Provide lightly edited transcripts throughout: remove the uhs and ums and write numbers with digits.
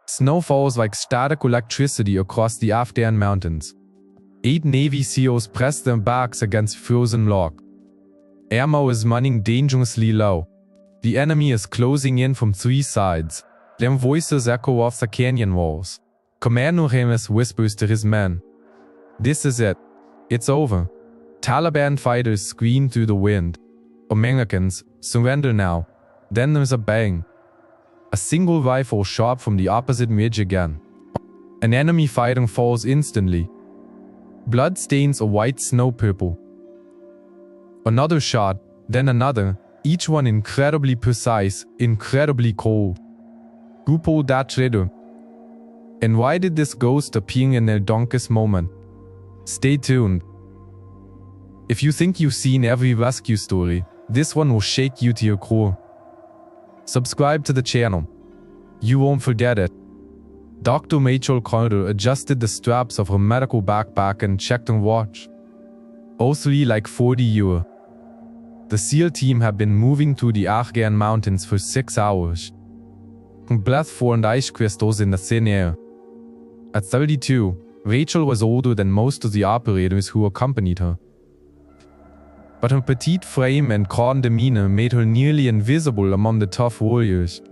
Snow falls like static electricity across the Afghan mountains. 8 Navy SEALs press their backs against frozen rock. Ammo is running dangerously low. The enemy is closing in from 3 sides. Their voices echo off the canyon walls. Commander Remus whispers to his men. This is it. It's over. Taliban fighters scream through the wind. Americans, surrender now. Then there's a bang. A single rifle shot from the opposite ridge again. An enemy fighter falls instantly. Blood stains a white snow purple. Another shot, then another, each one incredibly precise, incredibly cold. Who pulled that trigger? And why did this ghost appear in their darkest moment? Stay tuned. If you think you've seen every rescue story, this one will shake you to your core. Subscribe to the channel. You won't forget it. Dr. Rachel Carter adjusted the straps of her medical backpack and checked her watch. 03 like 40 years. The SEAL team had been moving through the Afghan mountains for 6 hours. Her breath formed ice crystals in the thin air. At 32, Rachel was older than most of the operators who accompanied her. But her petite frame and calm demeanor made her nearly invisible among the tough warriors.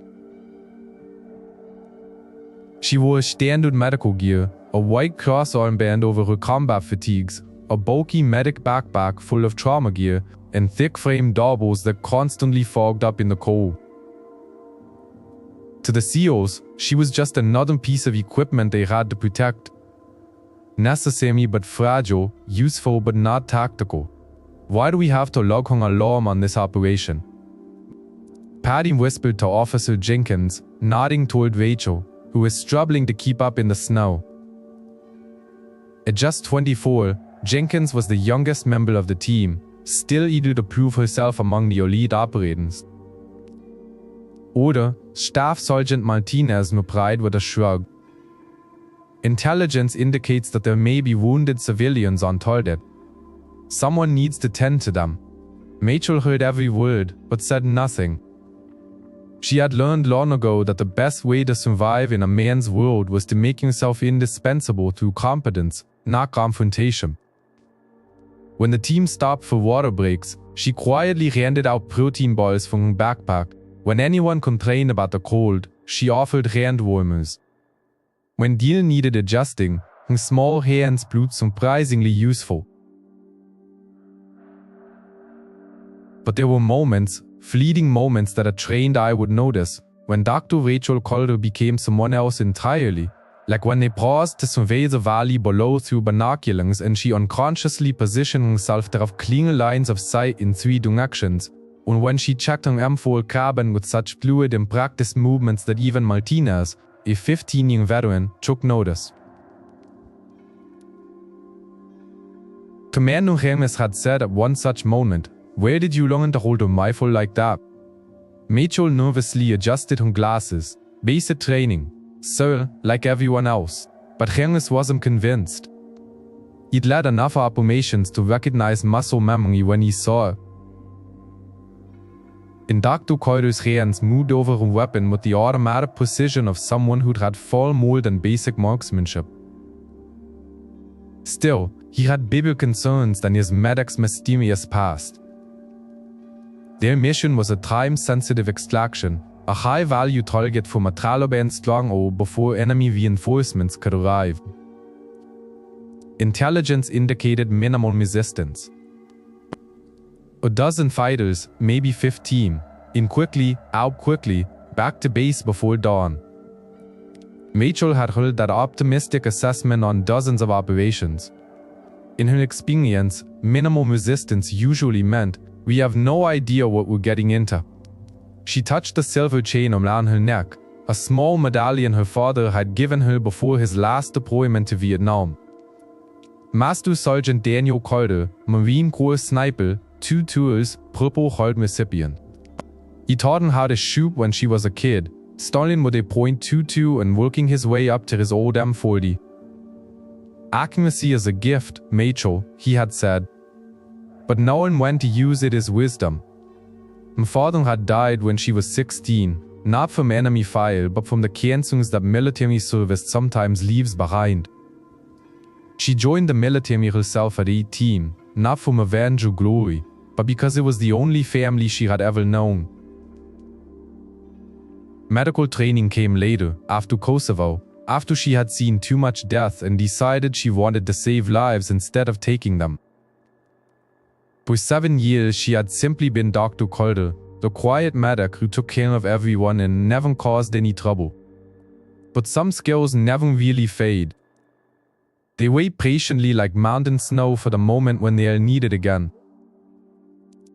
She wore standard medical gear, a white cross armband over her combat fatigues, a bulky medic backpack full of trauma gear, and thick-frame doubles that constantly fogged up in the cold. To the SEALs, she was just another piece of equipment they had to protect. Necessary but fragile, useful but not tactical. Why do we have to log an alarm on this operation? Patty whispered to Officer Jenkins, nodding toward Rachel, who was struggling to keep up in the snow. At just 24, Jenkins was the youngest member of the team, still eager to prove herself among the elite operators. Oder, Staff Sergeant Martinez replied with a shrug. Intelligence indicates that there may be wounded civilians on target. Someone needs to tend to them. Rachel heard every word, but said nothing. She had learned long ago that the best way to survive in a man's world was to make himself indispensable through competence, not confrontation. When the team stopped for water breaks, she quietly handed out protein bars from her backpack. When anyone complained about the cold, she offered hand warmers. When Deal needed adjusting, her small hands proved surprisingly useful. But there were moments, fleeting moments that a trained eye would notice, when Dr. Rachel Carter became someone else entirely, like when they paused to survey the valley below through binoculars and she unconsciously positioned herself to have clear lines of sight in 3 directions, or when she checked her M4 cabin with such fluid and practiced movements that even Martinez, a 15-year veteran, took notice. Commander Remus had said at one such moment, "Where did you learn to hold a rifle like that?" Rachel nervously adjusted her glasses. "Basic training, sir, like everyone else." But Remus wasn't convinced. He'd led enough operations to recognize muscle memory when he saw it. In Dr. Carter's hands moved over her weapon with the automatic precision of someone who'd had far more than basic marksmanship. Still, he had bigger concerns than his medic's mysterious past. Their mission was a time-sensitive extraction, a high-value target from a Taliban stronghold before enemy reinforcements could arrive. Intelligence indicated minimal resistance. A dozen fighters, maybe 15, in quickly, out quickly, back to base before dawn. Rachel had heard that optimistic assessment on dozens of operations. In her experience, minimal resistance usually meant, "We have no idea what we're getting into." She touched the silver chain around her neck, a small medallion her father had given her before his last deployment to Vietnam. Master Sergeant Daniel Carter, Marine Corps sniper, 2 tours, Purple Heart recipient. He taught her how to shoot when she was a kid, starting with a .22 and working his way up to his old M40. Accuracy is a gift, Rachel, he had said. But knowing when to use it is wisdom. Her father had died when she was 16, not from enemy fire, but from the cancels that military service sometimes leaves behind. She joined the military herself at 18, not from revenge or glory, but because it was the only family she had ever known. Medical training came later, after Kosovo, after she had seen too much death and decided she wanted to save lives instead of taking them. For 7 years she had simply been Dr. Calder, the quiet medic who took care of everyone and never caused any trouble. But some skills never really fade. They wait patiently like mountain snow for the moment when they are needed again.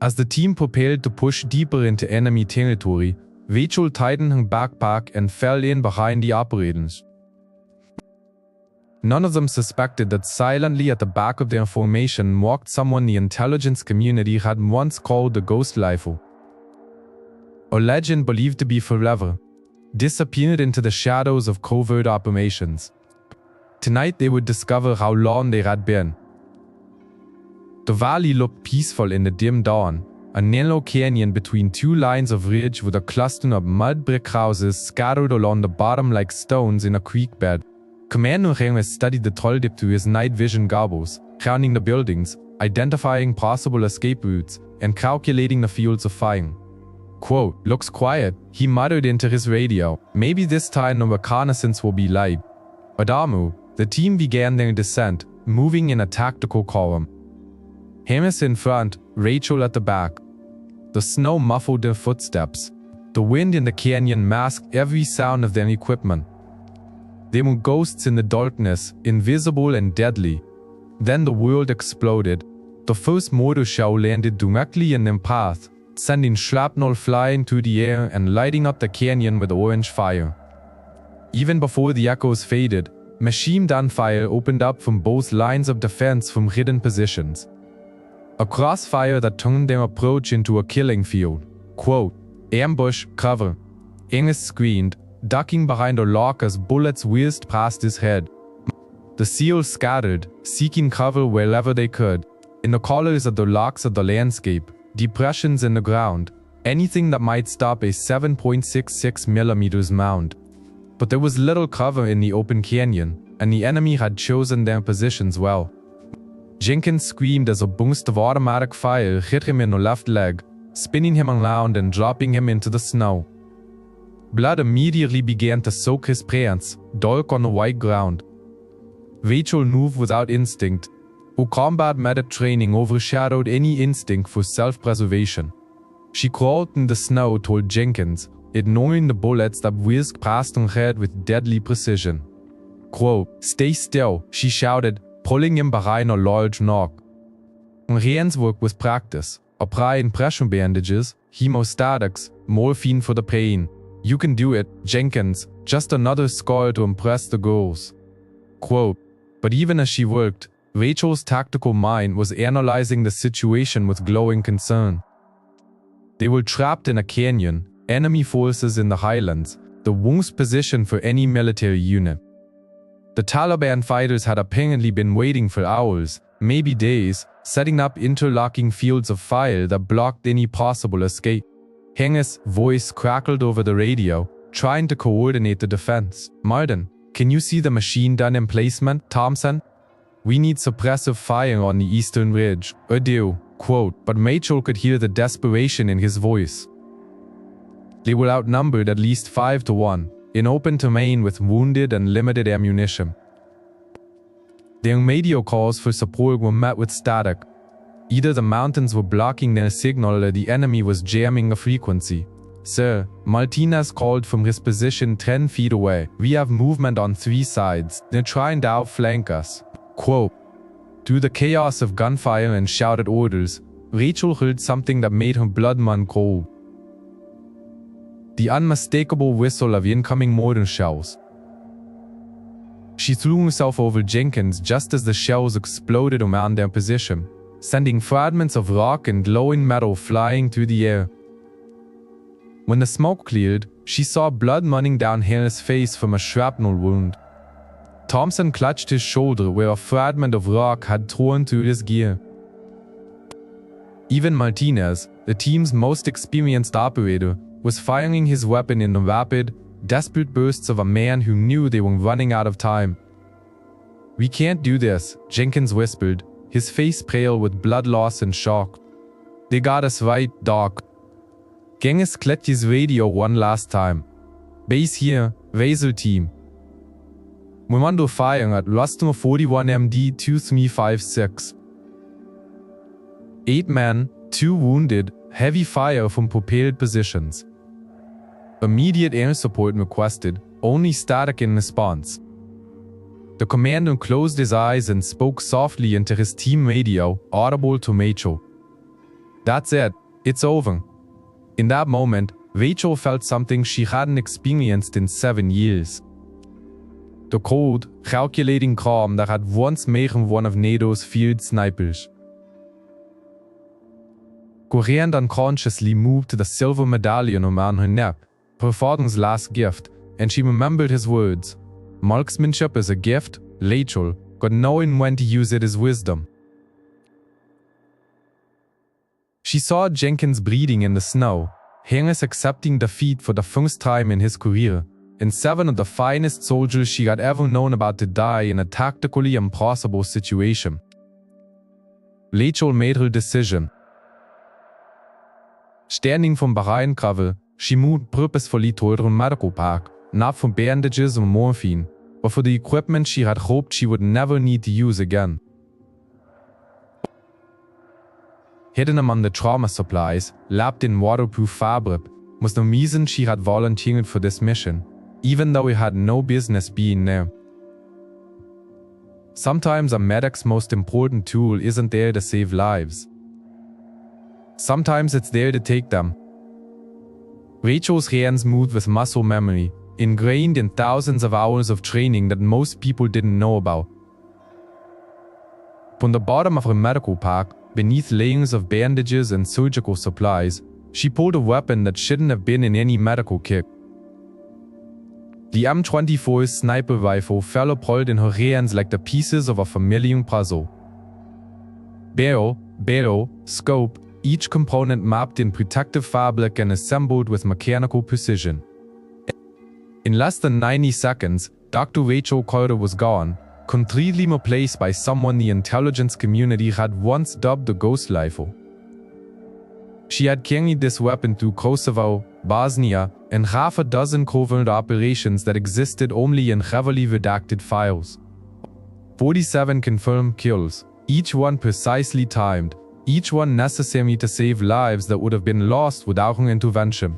As the team prepared to push deeper into enemy territory, Rachel tightened her backpack and fell in behind the operators. None of them suspected that silently at the back of their formation walked someone the intelligence community had once called the Ghost Rifle. A legend believed to be forever, disappeared into the shadows of covert operations. Tonight they would discover how long they had been. The valley looked peaceful in the dim dawn, a narrow canyon between two lines of ridge with a cluster of mud brick houses scattered along the bottom like stones in a creek bed. Commander Remes studied the trolltip through his night vision goggles, counting the buildings, identifying possible escape routes, and calculating the fields of fire. Quote, "Looks quiet," he muttered into his radio. "Maybe this time the reconnaissance will be light." Adamu, the team began their descent, moving in a tactical column. Remes in front, Rachel at the back. The snow muffled their footsteps. The wind in the canyon masked every sound of their equipment. They were ghosts in the darkness, invisible and deadly. Then the world exploded. The first mortar shell landed directly in their path, sending shrapnel flying through the air and lighting up the canyon with orange fire. Even before the echoes faded, machine gun fire opened up from both lines of defense from hidden positions. A crossfire that turned their approach into a killing field. Quote, "Ambush, cover." Inges screamed, ducking behind a log as bullets whizzed past his head. The SEALs scattered, seeking cover wherever they could. In the corners of the logs of the landscape, depressions in the ground, anything that might stop a 7.66mm mound. But there was little cover in the open canyon, and the enemy had chosen their positions well. Jenkins screamed as a burst of automatic fire hit him in the left leg, spinning him around and dropping him into the snow. Blood immediately began to soak his pants, dark on the white ground. Rachel moved without instinct. Her combat medic training overshadowed any instinct for self-preservation. She crawled in the snow toward Jenkins, ignoring the bullets that whizzed past her head with deadly precision. Quote, "Stay still," she shouted, pulling him behind a large rock. Her hands worked with practice, applying pressure bandages, hemostatics, morphine for the pain. "You can do it, Jenkins," just another scar to impress the girls. Quote, but even as she worked, Rachel's tactical mind was analyzing the situation with glowing concern. They were trapped in a canyon, enemy forces in the highlands, the worst position for any military unit. The Taliban fighters had apparently been waiting for hours, maybe days, setting up interlocking fields of fire that blocked any possible escape. Henge's voice crackled over the radio, trying to coordinate the defense. "Martin, can you see the machine gun emplacement, Thompson? We need suppressive fire on the eastern ridge." "I do." Quote, but Rachel could hear the desperation in his voice. They were outnumbered at least 5-1, in open terrain with wounded and limited ammunition. Their radio calls for support were met with static. Either the mountains were blocking their signal or the enemy was jamming a frequency. "Sir," Martinez called from his position 10 feet away, "we have movement on 3 sides. They're trying to outflank us." Quote, through the chaos of gunfire and shouted orders, Rachel heard something that made her blood run cold. The unmistakable whistle of incoming mortar shells. She threw herself over Jenkins just as the shells exploded around their position, sending fragments of rock and glowing metal flying through the air. When the smoke cleared, she saw blood running down Harris' face from a shrapnel wound. Thompson clutched his shoulder where a fragment of rock had torn through his gear. Even Martinez, the team's most experienced operator, was firing his weapon in the rapid, desperate bursts of a man who knew they were running out of time. "We can't do this," Jenkins whispered, his face pale with blood loss and shock. "They got us right, Doc." Genghis clicked his radio one last time. "Base here, Vasil team. We're under fire at Rustum 41 MD 2356. 8 men, 2 wounded, heavy fire from propelled positions. Immediate air support requested, only static in response." The commandant closed his eyes and spoke softly into his team radio, audible to Rachel. "That's it. It's over." In that moment, Rachel felt something she hadn't experienced in 7 years. The cold, calculating calm that had once made him one of NATO's field snipers. Coherent unconsciously moved to the silver medallion around her neck, her father's last gift, and she remembered his words. "Marksmanship is a gift, Rachel, but knowing when to use it is wisdom." She saw Jenkins bleeding in the snow, Hennes accepting defeat for the first time in his career, and 7 of the finest soldiers she had ever known about to die in a tactically impossible situation. Rachel made her decision. Standing from behind cover, she moved purposefully toward her medical pack, not for bandages or morphine, but for the equipment she had hoped she would never need to use again. Hidden among the trauma supplies, lapped in waterproof fabric, was the reason she had volunteered for this mission, even though it had no business being there. Sometimes a medic's most important tool isn't there to save lives. Sometimes it's there to take them. Rachel's hands moved with muscle memory, ingrained in thousands of hours of training that most people didn't know about. From the bottom of her medical pack, beneath layers of bandages and surgical supplies, she pulled a weapon that shouldn't have been in any medical kit. The M24 sniper rifle fell apart in her hands like the pieces of a familiar puzzle. Barrel, scope, each component mapped in protective fabric and assembled with mechanical precision. In less than 90 seconds, Dr. Rachel Carter was gone, completely replaced by someone the intelligence community had once dubbed the Ghost Rifle. She had carried this weapon through Kosovo, Bosnia, and half a dozen covert operations that existed only in heavily redacted files. 47 confirmed kills, each one precisely timed, each one necessary to save lives that would have been lost without her intervention.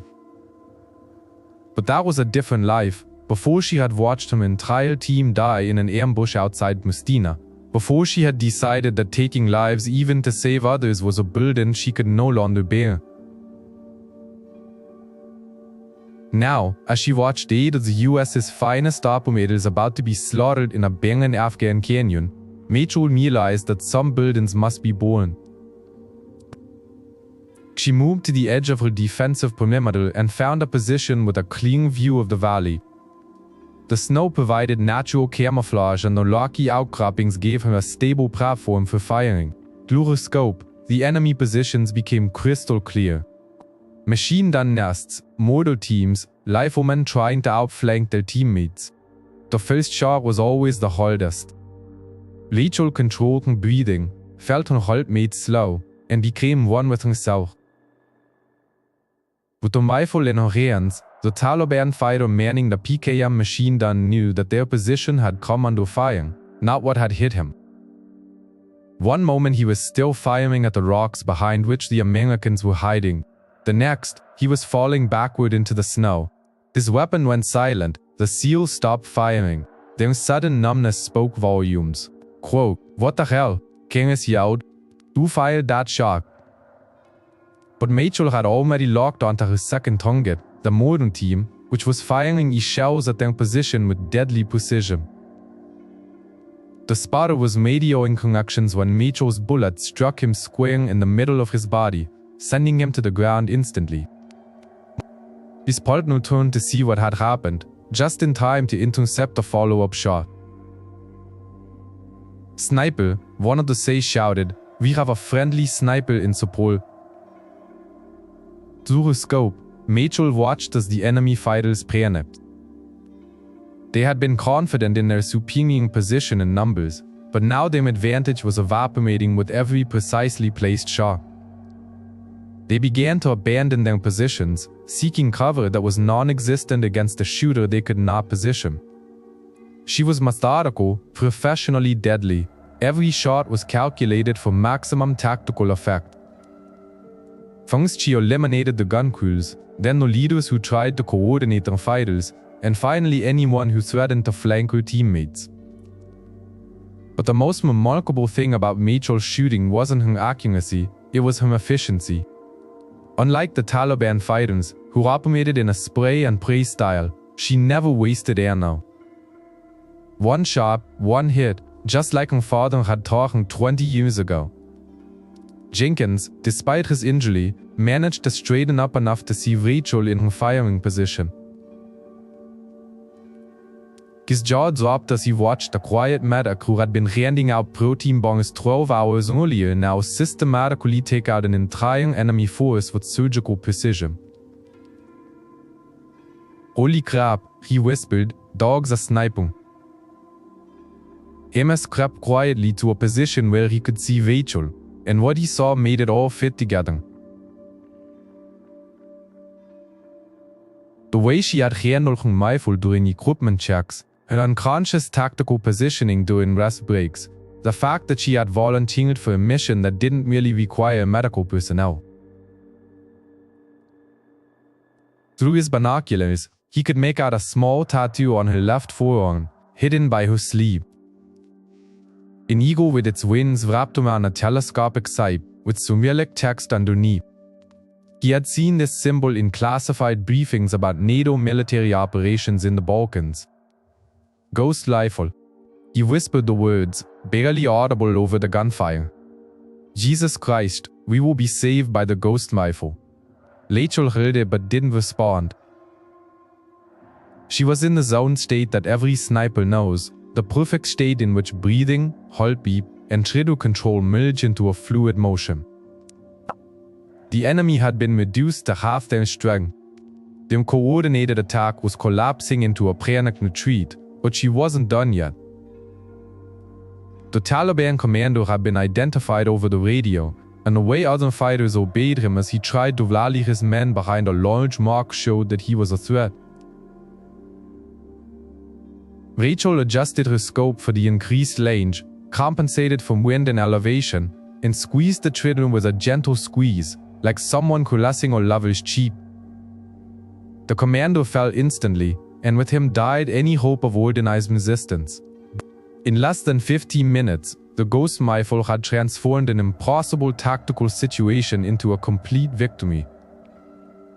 But that was a different life, before she had watched her entire team die in an ambush outside Mustina, before she had decided that taking lives even to save others was a burden she could no longer bear. Now, as she watched 8 of the US's finest operators about to be slaughtered in a barren Afghan canyon, Rachel realized that some burdens must be borne. She moved to the edge of her defensive perimeter and found a position with a clean view of the valley. The snow provided natural camouflage and the rocky outcroppings gave her a stable platform for firing. Through her scope, the enemy positions became crystal clear. Machine gun nests, mortar teams, riflemen trying to outflank their teammates. The first shot was always the hardest. Rachel controlled her breathing, felt her heart rate slow, and became one with herself. With the rifle in her hands, the Taliban fighter manning the PKM machine gun knew that their position had come under fire, not what had hit him. One moment he was still firing at the rocks behind which the Americans were hiding. The next, he was falling backward into the snow. His weapon went silent, the SEAL stopped firing. Their sudden numbness spoke volumes. Quote, "What the hell?" Genghis yelled. "Who fired that shot?" But Rachel had already locked onto her second target, the mortar team, which was firing shells at their position with deadly precision. The spotter was radioing connections when Rachel's bullet struck him square in the middle of his body, sending him to the ground instantly. His partner turned to see what had happened, just in time to intercept a follow-up shot. "Sniper," one of the Says shouted, "We have a friendly sniper in support." Through her scope, Mitchell watched as the enemy fighters panicked. They had been confident in their superior position and numbers, but now their advantage was evaporating with every precisely placed shot. They began to abandon their positions, seeking cover that was non-existent against a shooter they could not position. She was methodical, professionally deadly. Every shot was calculated for maximum tactical effect. First, she eliminated the gun crews, then the leaders who tried to coordinate their fighters, and finally anyone who threatened to flank her teammates. But the most remarkable thing about Mitchell's shooting wasn't her accuracy, it was her efficiency. Unlike the Taliban fighters, who operated in a spray and pray style, she never wasted ammo. One shot, one hit, just like her father had taught her 20 years ago. Jenkins, despite his injury, managed to straighten up enough to see Rachel in her firing position. His jaw dropped as he watched a quiet medic who had been handing out protein bombs 12 hours earlier now systematically take out an entire enemy force with surgical precision. "Holy crap," he whispered, "dogs are sniping." Amos crept quietly to a position where he could see Rachel, and what he saw made it all fit together. The way she had handled her rifle during equipment checks, her unconscious tactical positioning during rest breaks, the fact that she had volunteered for a mission that didn't really require medical personnel. Through his binoculars, he could make out a small tattoo on her left forearm, hidden by her sleeve. An eagle with its wings wrapped around a telescopic sight, with Cyrillic text underneath. He had seen this symbol in classified briefings about NATO military operations in the Balkans. "Ghost rifle." He whispered the words, barely audible over the gunfire. "Jesus Christ, we will be saved by the ghost rifle." Rachel heard it but didn't respond. She was in the zone state that every sniper knows, the perfect state in which breathing, heartbeat, and trigger control merge into a fluid motion. The enemy had been reduced to half their strength. Their coordinated attack was collapsing into a panicked retreat, but she wasn't done yet. The Taliban commander had been identified over the radio, and the way other fighters obeyed him as he tried to rally his men behind a large mark showed that he was a threat. Rachel adjusted her scope for the increased range, compensated for wind and elevation, and squeezed the trigger with a gentle squeeze, like someone caressing a lover's cheek. The commander fell instantly, and with him died any hope of organized resistance. In less than 15 minutes, the ghost rifle had transformed an impossible tactical situation into a complete victory.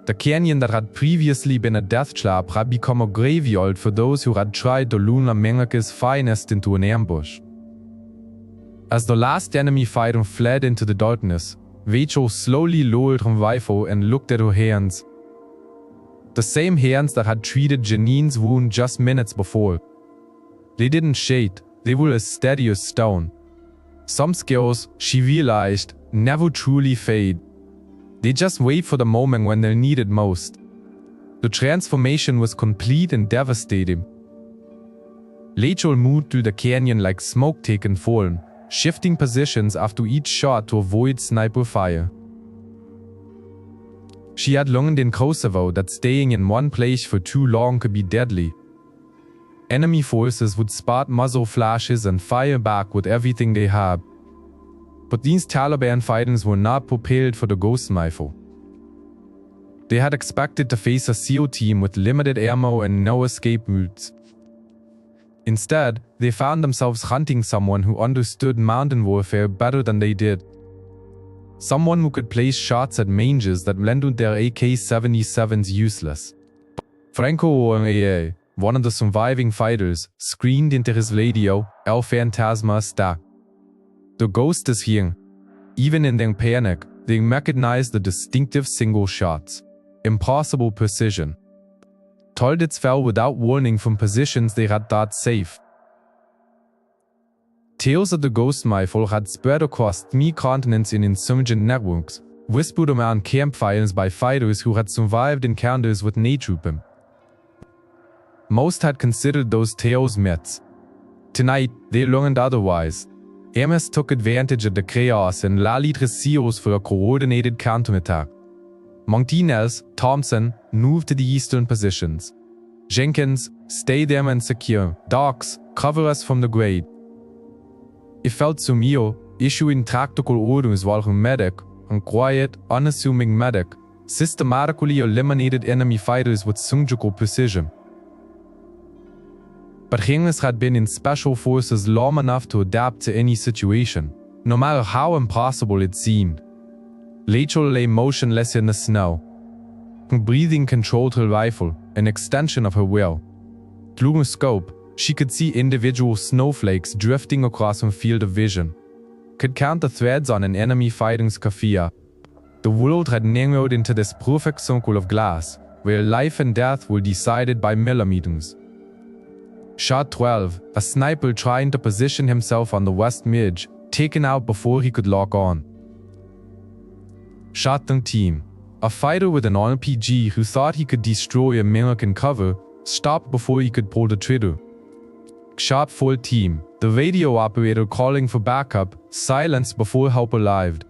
The canyon that had previously been a death trap had become a graveyard for those who had tried to lure America's finest into an ambush. As the last enemy fighter fled into the darkness, Rachel slowly lowered her rifle and looked at her hands. The same hands that had treated Janine's wound just minutes before. They didn't shake, they were as steady as stone. Some skills, she realized, never truly fade. They just wait for the moment when they're needed most. The transformation was complete and devastating. Rachel moved through the canyon like smoke taken form, shifting positions after each shot to avoid sniper fire. She had learned in Kosovo that staying in one place for too long could be deadly. Enemy forces would spot muzzle flashes and fire back with everything they had. But these Taliban fighters were not prepared for the ghost rifle. They had expected to face a SEAL team with limited ammo and no escape routes. Instead, they found themselves hunting someone who understood mountain warfare better than they did. Someone who could place shots at ranges that rendered their AK-77s useless. Franco Orea, one of the surviving fighters, screamed into his radio, "El Fantasma está. The ghost is here." Even in their panic, they recognized the distinctive single shots. Impossible precision. Targets fell without warning from positions they had thought safe. Tales of the ghost rifle had spread across 3 continents in insurgent networks, whispered around campfires by fighters who had survived encounters with N-troopers. Most had considered those tales myths. Tonight, they learned otherwise. MS took advantage of the chaos and rallied his SEALs for a coordinated counterattack. Martinez, Thompson, moved to the eastern positions. Jenkins, stay there and secure. Dawes, cover us from the grade. It felt Sumio, issuing tactical orders while her medic, a quiet, unassuming medic, systematically eliminated enemy fighters with surgical precision. But Genghis had been in special forces long enough to adapt to any situation, no matter how impossible it seemed. Rachel lay motionless in the snow. Her breathing controlled her rifle, an extension of her will. Through her scope, she could see individual snowflakes drifting across her field of vision. Could count the threads on an enemy fighting's kafia. The world had narrowed into this perfect circle of glass, where life and death were decided by millimeters. Shot 12, a sniper trying to position himself on the west midge, taken out before he could lock on. Shot 13, a fighter with an RPG who thought he could destroy American cover, stopped before he could pull the trigger. Shot 14, the radio operator calling for backup, silenced before help arrived.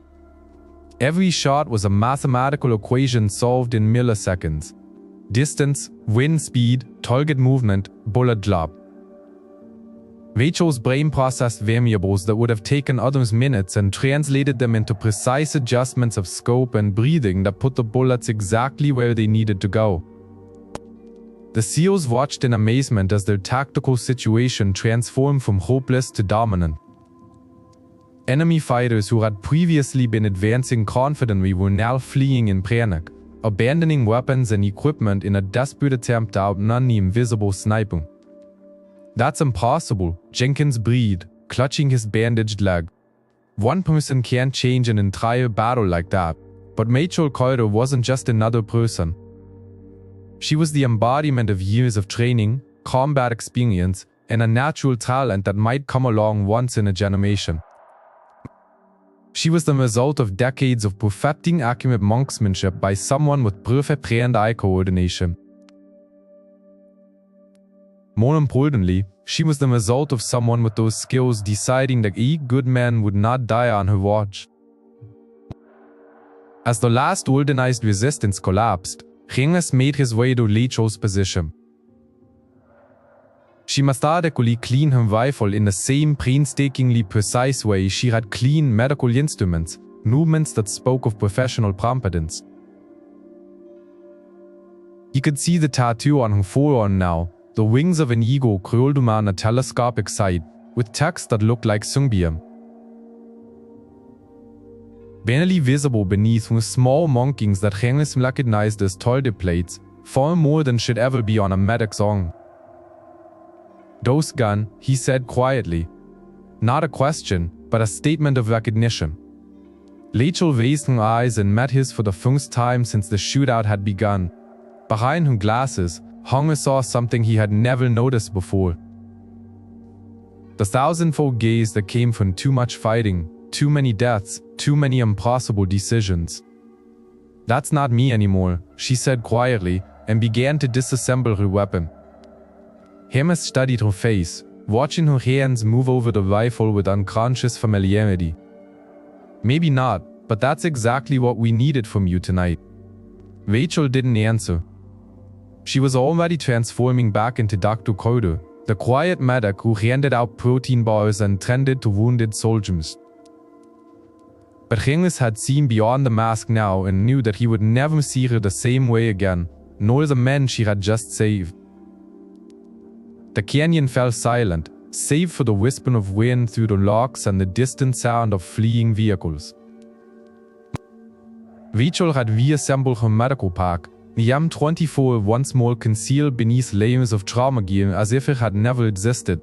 Every shot was a mathematical equation solved in milliseconds. Distance, wind speed, target movement, bullet drop. Rachel's brain processed variables that would have taken others minutes and translated them into precise adjustments of scope and breathing that put the bullets exactly where they needed to go. The SEALs watched in amazement as their tactical situation transformed from hopeless to dominant. Enemy fighters who had previously been advancing confidently were now fleeing in panic, abandoning weapons and equipment in a desperate attempt to outrun the invisible sniper. "That's impossible," Jenkins breathed, clutching his bandaged leg. "One person can't change an entire battle like that." But Rachel Carter wasn't just another person. She was the embodiment of years of training, combat experience, and a natural talent that might come along once in a generation. She was the result of decades of perfecting accurate marksmanship by someone with perfect hand-eye coordination. More importantly, she was the result of someone with those skills deciding that a good man would not die on her watch. As the last organized resistance collapsed, Genghis made his way to Rachel's position. She methodically cleaned her rifle in the same painstakingly precise way she had cleaned medical instruments, movements that spoke of professional competence. He could see the tattoo on her forearm now, the wings of an eagle curled around a telescopic sight, with text that looked like sunbeam. Barely visible beneath were small markings that Genghis recognized as target plates, far more than should ever be on a medic's arm. "Dose gun," he said quietly. Not a question, but a statement of recognition. Rachel raised her eyes and met his for the first time since the shootout had begun. Behind her glasses, Hunger saw something he had never noticed before. The thousandfold gaze that came from too much fighting, too many deaths, too many impossible decisions. "That's not me anymore," she said quietly, and began to disassemble her weapon. Hermes studied her face, watching her hands move over the rifle with unconscious familiarity. "Maybe not, but that's exactly what we needed from you tonight." Rachel didn't answer. She was already transforming back into Dr. Carter, the quiet medic who handed out protein bars and tended to wounded soldiers. But Genghis had seen beyond the mask now and knew that he would never see her the same way again, nor the men she had just saved. The canyon fell silent, save for the whisper of wind through the rocks and the distant sound of fleeing vehicles. Rachel had reassembled her medical pack, the M24 once more concealed beneath layers of trauma gear as if it had never existed.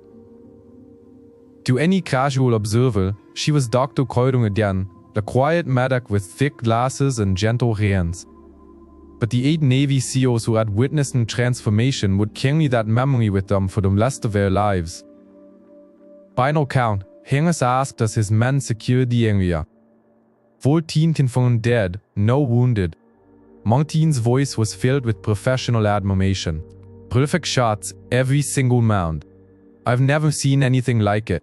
To any casual observer, she was Dr. Carter again, the quiet medic with thick glasses and gentle hands. But the 8 Navy SEALs who had witnessed her transformation would carry that memory with them for the rest of their lives. Final count, Genghis asked as his men secured the area. 14 found dead, no wounded. Martin's voice was filled with professional admiration. Perfect shots, every single mount. I've never seen anything like it.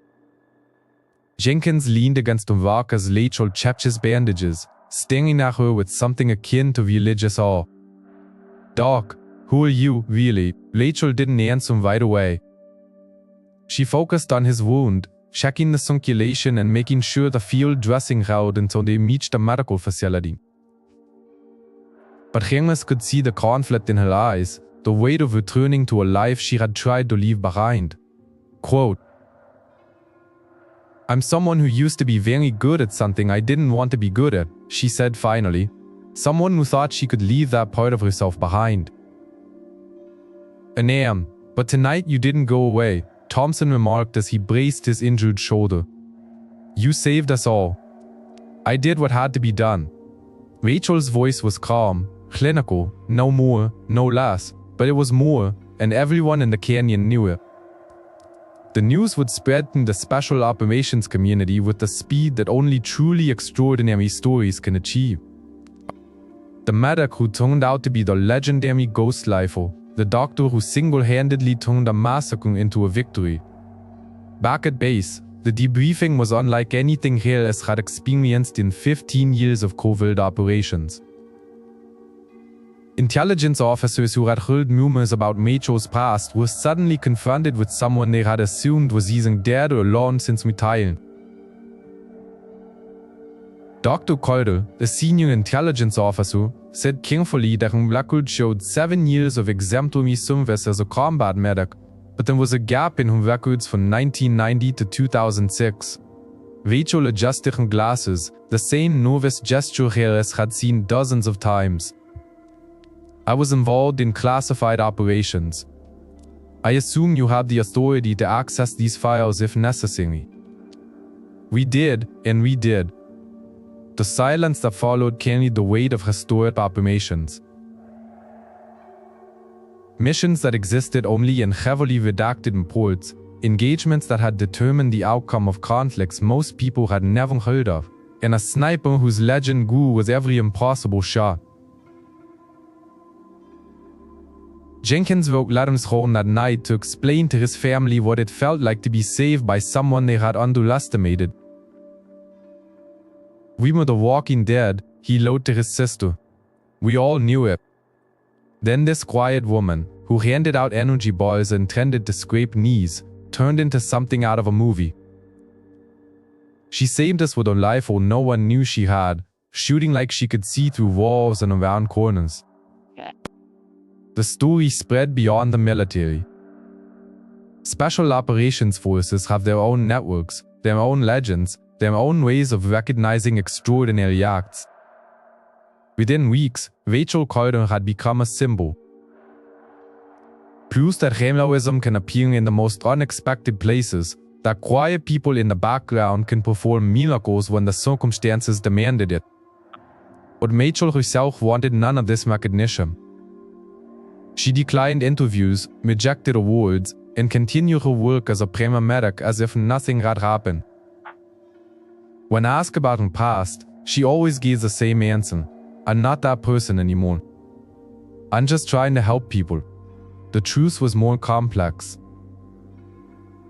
Jenkins leaned against Walker's lateral chapter's bandages, staring at her with something akin to religious awe. "Doc, who are you, really?" Rachel didn't answer him right away. She focused on his wound, checking the circulation and making sure the field dressing held until they reached the medical facility. But Jenkins could see the conflict in her eyes, the weight of returning to a life she had tried to leave behind. Quote, "I'm someone who used to be very good at something I didn't want to be good at," she said finally. Someone who thought she could leave that part of herself behind. "I am, but tonight you didn't go away," Thompson remarked as he braced his injured shoulder. "You saved us all. I did what had to be done." Rachel's voice was calm, clinical, no more, no less, but it was more, and everyone in the canyon knew it. The news would spread in the special operations community with the speed that only truly extraordinary stories can achieve. The medic who turned out to be the legendary Ghost Lifer, the doctor who single-handedly turned a massacre into a victory. Back at base, the debriefing was unlike anything Harris had experienced in 15 years of covert operations. Intelligence officers who had heard rumors about Rachel's past were suddenly confronted with someone they had assumed was either dead or long since retiring. Dr. Calder, the senior intelligence officer, said carefully that her record showed 7 years of exemplary service as a combat medic, but there was a gap in her records from 1990 to 2006. Rachel adjusted her glasses, the same nervous gesture Harris had seen dozens of times. "I was involved in classified operations. I assume you have the authority to access these files if necessary." "We did, and we did." The silence that followed carried the weight of historic operations. Missions that existed only in heavily redacted reports, engagements that had determined the outcome of conflicts most people had never heard of, and a sniper whose legend grew with every impossible shot. Jenkins wrote letters home that night to explain to his family what it felt like to be saved by someone they had underestimated. "We were the walking dead," he wrote to his sister. "We all knew it." Then this quiet woman, who handed out energy bars intended to scrape knees, turned into something out of a movie. She saved us with a rifle no one knew she had, shooting like she could see through walls and around corners. The story spread beyond the military. Special operations forces have their own networks, their own legends, their own ways of recognizing extraordinary acts. Within weeks, Rachel Calder had become a symbol. Proof that heroism can appear in the most unexpected places, that quiet people in the background can perform miracles when the circumstances demanded it. But Rachel herself wanted none of this recognition. She declined interviews, rejected awards, and continued her work as a paramedic as if nothing had happened. When asked about her past, she always gave the same answer: "I'm not that person anymore. I'm just trying to help people." The truth was more complex.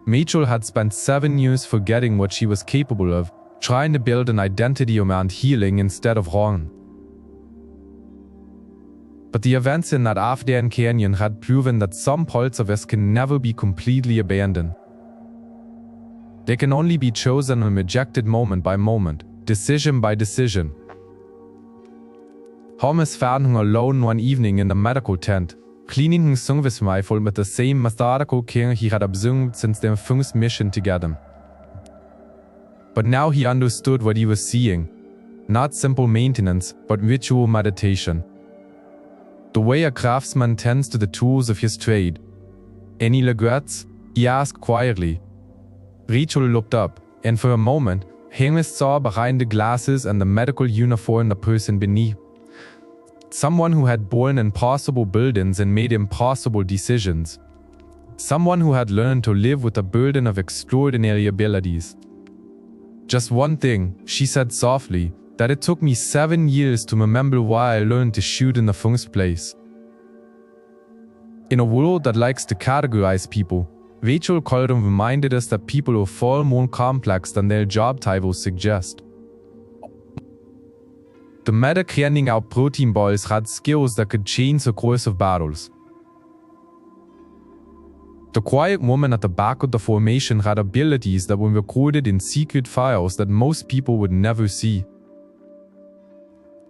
Rachel had spent 7 years forgetting what she was capable of, trying to build an identity around healing instead of harm. But the events in that Afghan canyon had proven that some parts of us can never be completely abandoned. They can only be chosen and rejected moment by moment, decision by decision. Holmes found her alone one evening in the medical tent, cleaning her service rifle with the same methodical care he had observed since their first mission together. But now he understood what he was seeing. Not simple maintenance, but ritual meditation. The way a craftsman tends to the tools of his trade. "Any regrets?" he asked quietly. Rachel looked up, and for a moment, Harris saw behind the glasses and the medical uniform the person beneath. Someone who had borne impossible burdens and made impossible decisions. Someone who had learned to live with the burden of extraordinary abilities. "Just one thing," she said softly, that it took me 7 years to remember why I learned to shoot in the first place. In a world that likes to categorize people, Rachel Colton reminded us that people are far more complex than their job titles suggest. The meta handing out protein balls had skills that could change the course of battles. The quiet woman at the back of the formation had abilities that were recorded in secret files that most people would never see.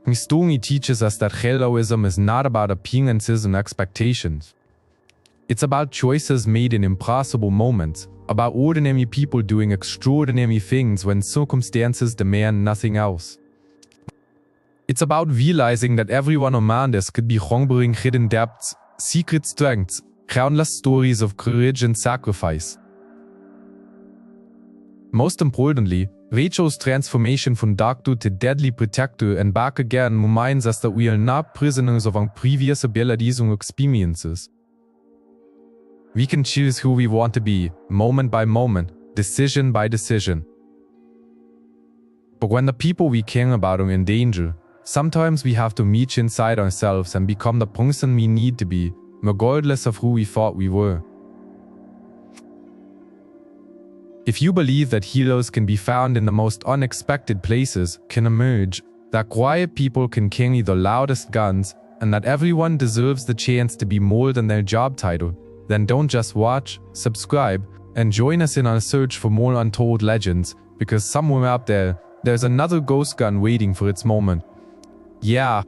This story teaches us that heroism is not about appearances and expectations. It's about choices made in impossible moments, about ordinary people doing extraordinary things when circumstances demand nothing else. It's about realizing that everyone around us could be harboring hidden depths, secret strengths, countless stories of courage and sacrifice. Most importantly, Rachel's transformation from doctor to deadly protector and back again reminds us that we are not prisoners of our previous abilities or experiences. We can choose who we want to be, moment by moment, decision by decision. But when the people we care about are in danger, sometimes we have to reach inside ourselves and become the person we need to be, regardless of who we thought we were. If you believe that heroes can be found in the most unexpected places, can emerge, that quiet people can carry the loudest guns, and that everyone deserves the chance to be more than their job title, then don't just watch, subscribe, and join us in our search for more untold legends, because somewhere out there, there's another ghost gun waiting for its moment. Yeah.